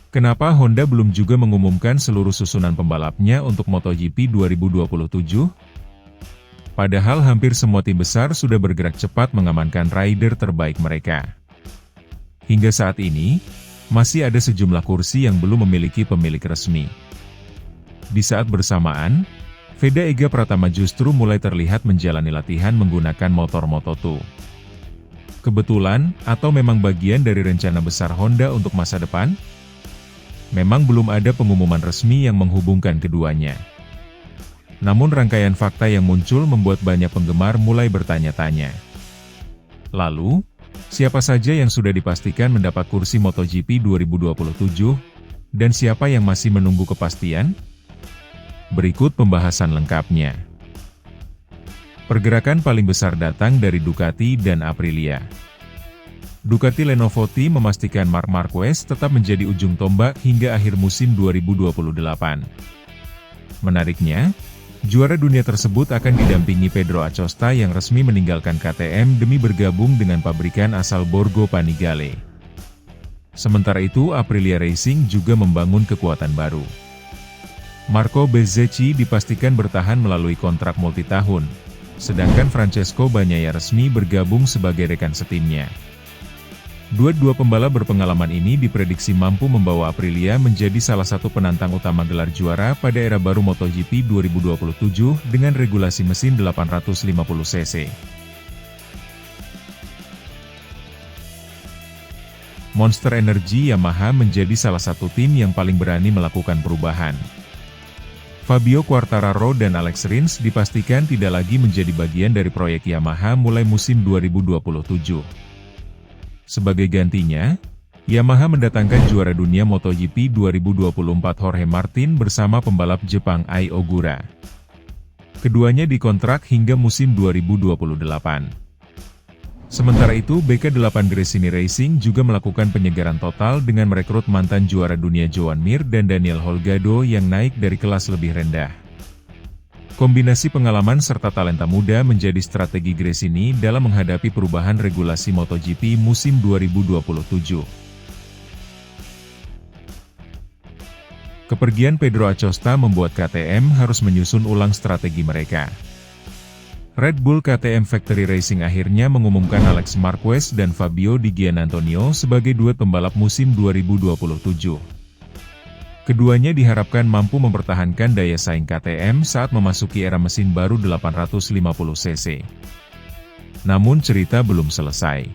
Kenapa Honda belum juga mengumumkan seluruh susunan pembalapnya untuk MotoGP 2027? Padahal hampir semua tim besar sudah bergerak cepat mengamankan rider terbaik mereka. Hingga saat ini, masih ada sejumlah kursi yang belum memiliki pemilik resmi. Di saat bersamaan, Veda Ega Pratama justru mulai terlihat menjalani latihan menggunakan motor Moto2. Kebetulan, atau memang bagian dari rencana besar Honda untuk masa depan? Memang belum ada pengumuman resmi yang menghubungkan keduanya. Namun rangkaian fakta yang muncul membuat banyak penggemar mulai bertanya-tanya. Lalu, siapa saja yang sudah dipastikan mendapat kursi MotoGP 2027, dan siapa yang masih menunggu kepastian? Berikut pembahasan lengkapnya. Pergerakan paling besar datang dari Ducati dan Aprilia. Ducati Lenovo Team memastikan Marc Marquez tetap menjadi ujung tombak hingga akhir musim 2028. Menariknya, juara dunia tersebut akan didampingi Pedro Acosta yang resmi meninggalkan KTM demi bergabung dengan pabrikan asal Borgo Panigale. Sementara itu Aprilia Racing juga membangun kekuatan baru. Marco Bezzecchi dipastikan bertahan melalui kontrak multitahun, sedangkan Francesco Bagnaia resmi bergabung sebagai rekan setimnya. Dua pembalap berpengalaman ini diprediksi mampu membawa Aprilia menjadi salah satu penantang utama gelar juara pada era baru MotoGP 2027 dengan regulasi mesin 850 cc. Monster Energy Yamaha menjadi salah satu tim yang paling berani melakukan perubahan. Fabio Quartararo dan Alex Rins dipastikan tidak lagi menjadi bagian dari proyek Yamaha mulai musim 2027. Sebagai gantinya, Yamaha mendatangkan juara dunia MotoGP 2024 Jorge Martin bersama pembalap Jepang Ai Ogura. Keduanya dikontrak hingga musim 2028. Sementara itu BK8 Gresini Racing juga melakukan penyegaran total dengan merekrut mantan juara dunia Joan Mir dan Daniel Holgado yang naik dari kelas lebih rendah. Kombinasi pengalaman serta talenta muda menjadi strategi Gresini dalam menghadapi perubahan regulasi MotoGP musim 2027. Kepergian Pedro Acosta membuat KTM harus menyusun ulang strategi mereka. Red Bull KTM Factory Racing akhirnya mengumumkan Alex Marquez dan Fabio Di Giannantonio sebagai duet pembalap musim 2027. Keduanya diharapkan mampu mempertahankan daya saing KTM saat memasuki era mesin baru 850 cc. Namun cerita belum selesai.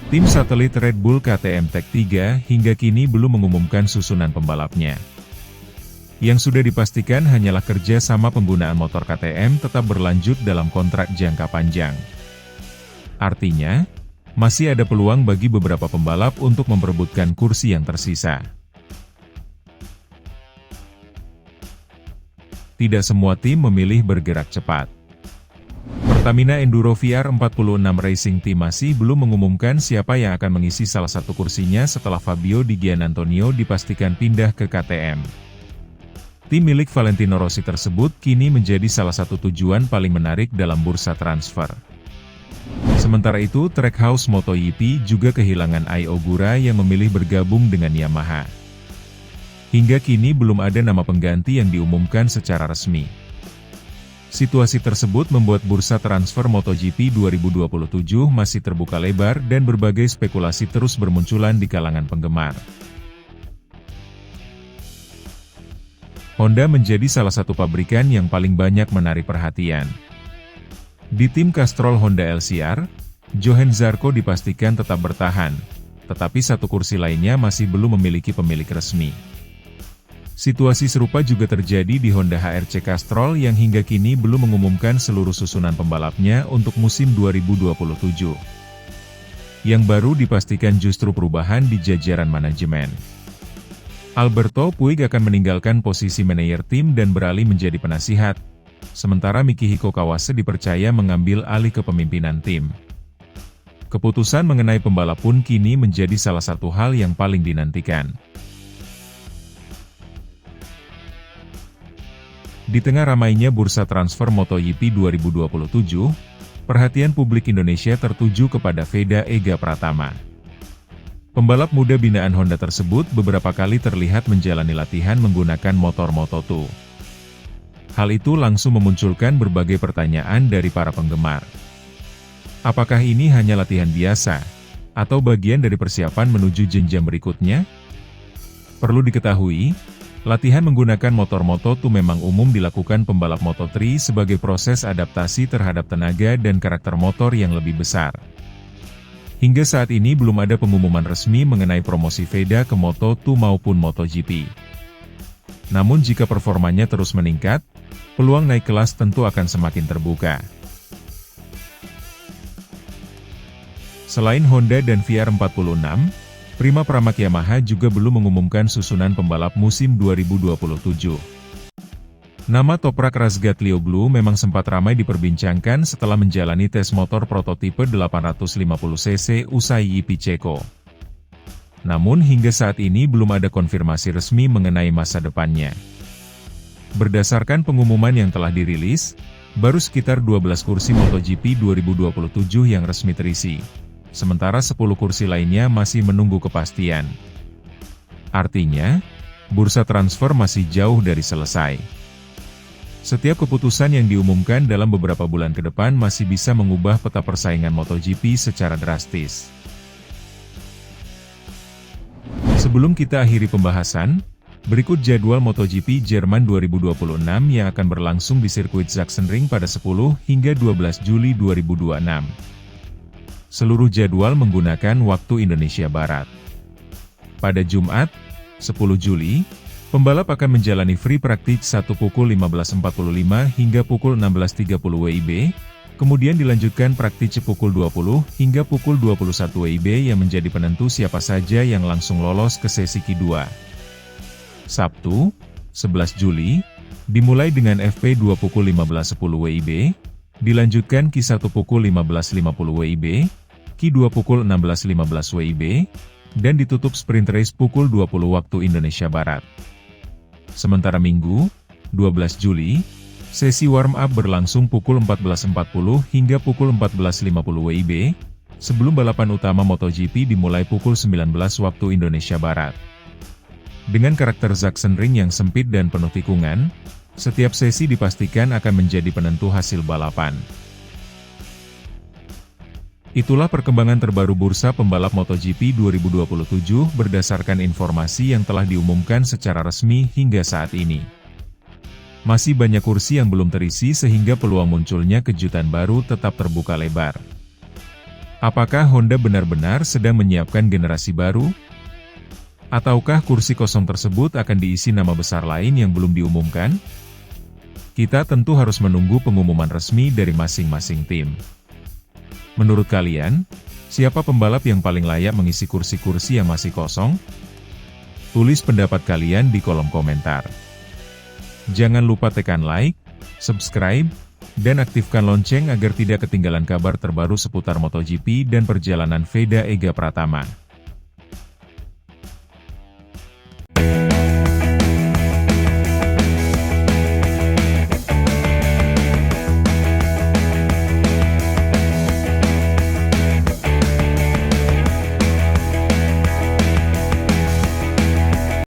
Tim satelit Red Bull KTM Tech 3 hingga kini belum mengumumkan susunan pembalapnya. Yang sudah dipastikan hanyalah kerja sama penggunaan motor KTM tetap berlanjut dalam kontrak jangka panjang. Artinya, masih ada peluang bagi beberapa pembalap untuk memperebutkan kursi yang tersisa. Tidak semua tim memilih bergerak cepat. Pertamina Enduro VR46 Racing Team masih belum mengumumkan siapa yang akan mengisi salah satu kursinya setelah Fabio Di Giannantonio dipastikan pindah ke KTM. Tim milik Valentino Rossi tersebut kini menjadi salah satu tujuan paling menarik dalam bursa transfer. Sementara itu Trackhouse MotoGP juga kehilangan Ai Ogura yang memilih bergabung dengan Yamaha. Hingga kini belum ada nama pengganti yang diumumkan secara resmi. Situasi tersebut membuat bursa transfer MotoGP 2027 masih terbuka lebar dan berbagai spekulasi terus bermunculan di kalangan penggemar. Honda menjadi salah satu pabrikan yang paling banyak menarik perhatian. Di tim Castrol Honda LCR, Johann Zarco dipastikan tetap bertahan, tetapi satu kursi lainnya masih belum memiliki pemilik resmi. Situasi serupa juga terjadi di Honda HRC Castrol yang hingga kini belum mengumumkan seluruh susunan pembalapnya untuk musim 2027. Yang baru dipastikan justru perubahan di jajaran manajemen. Alberto Puig akan meninggalkan posisi manajer tim dan beralih menjadi penasihat, sementara Mikihiko Kawase dipercaya mengambil alih kepemimpinan tim. Keputusan mengenai pembalap pun kini menjadi salah satu hal yang paling dinantikan. Di tengah ramainya bursa transfer MotoGP 2027, perhatian publik Indonesia tertuju kepada Veda Ega Pratama. Pembalap muda binaan Honda tersebut beberapa kali terlihat menjalani latihan menggunakan motor Moto2. Hal itu langsung memunculkan berbagai pertanyaan dari para penggemar. Apakah ini hanya latihan biasa, atau bagian dari persiapan menuju jenjang berikutnya? Perlu diketahui, latihan menggunakan motor Moto2 memang umum dilakukan pembalap Moto3 sebagai proses adaptasi terhadap tenaga dan karakter motor yang lebih besar. Hingga saat ini belum ada pengumuman resmi mengenai promosi Veda ke Moto2 maupun MotoGP. Namun jika performanya terus meningkat, peluang naik kelas tentu akan semakin terbuka. Selain Honda dan VR46, Prima Pramac Yamaha juga belum mengumumkan susunan pembalap musim 2027. Nama Toprak Razgatlioglu memang sempat ramai diperbincangkan setelah menjalani tes motor prototipe 850cc usai GP Ceko. Namun hingga saat ini belum ada konfirmasi resmi mengenai masa depannya. Berdasarkan pengumuman yang telah dirilis, baru sekitar 12 kursi MotoGP 2027 yang resmi terisi. Sementara 10 kursi lainnya masih menunggu kepastian. Artinya, bursa transfer masih jauh dari selesai. Setiap keputusan yang diumumkan dalam beberapa bulan ke depan masih bisa mengubah peta persaingan MotoGP secara drastis. Sebelum kita akhiri pembahasan, berikut jadwal MotoGP Jerman 2026 yang akan berlangsung di sirkuit Sachsenring pada 10 hingga 12 Juli 2026. Seluruh jadwal menggunakan waktu Indonesia Barat. Pada Jumat, 10 Juli, pembalap akan menjalani free practice 1 pukul 15.45 hingga pukul 16.30 WIB, kemudian dilanjutkan praktis pukul 20 hingga pukul 21 WIB yang menjadi penentu siapa saja yang langsung lolos ke sesi Q2. Sabtu, 11 Juli, dimulai dengan FP2 pukul 15.10 WIB, dilanjutkan Q1 pukul 15.50 WIB, Q2 pukul 16.15 WIB, dan ditutup sprint race pukul 20 waktu Indonesia Barat. Sementara Minggu, 12 Juli, sesi warm-up berlangsung pukul 14.40 hingga pukul 14.50 WIB, sebelum balapan utama MotoGP dimulai pukul 19 waktu Indonesia Barat. Dengan karakter Sachsenring yang sempit dan penuh tikungan, setiap sesi dipastikan akan menjadi penentu hasil balapan. Itulah perkembangan terbaru bursa pembalap MotoGP 2027 berdasarkan informasi yang telah diumumkan secara resmi hingga saat ini. Masih banyak kursi yang belum terisi sehingga peluang munculnya kejutan baru tetap terbuka lebar. Apakah Honda benar-benar sedang menyiapkan generasi baru? Ataukah kursi kosong tersebut akan diisi nama besar lain yang belum diumumkan? Kita tentu harus menunggu pengumuman resmi dari masing-masing tim. Menurut kalian, siapa pembalap yang paling layak mengisi kursi-kursi yang masih kosong? Tulis pendapat kalian di kolom komentar. Jangan lupa tekan like, subscribe, dan aktifkan lonceng agar tidak ketinggalan kabar terbaru seputar MotoGP dan perjalanan Veda Ega Pratama.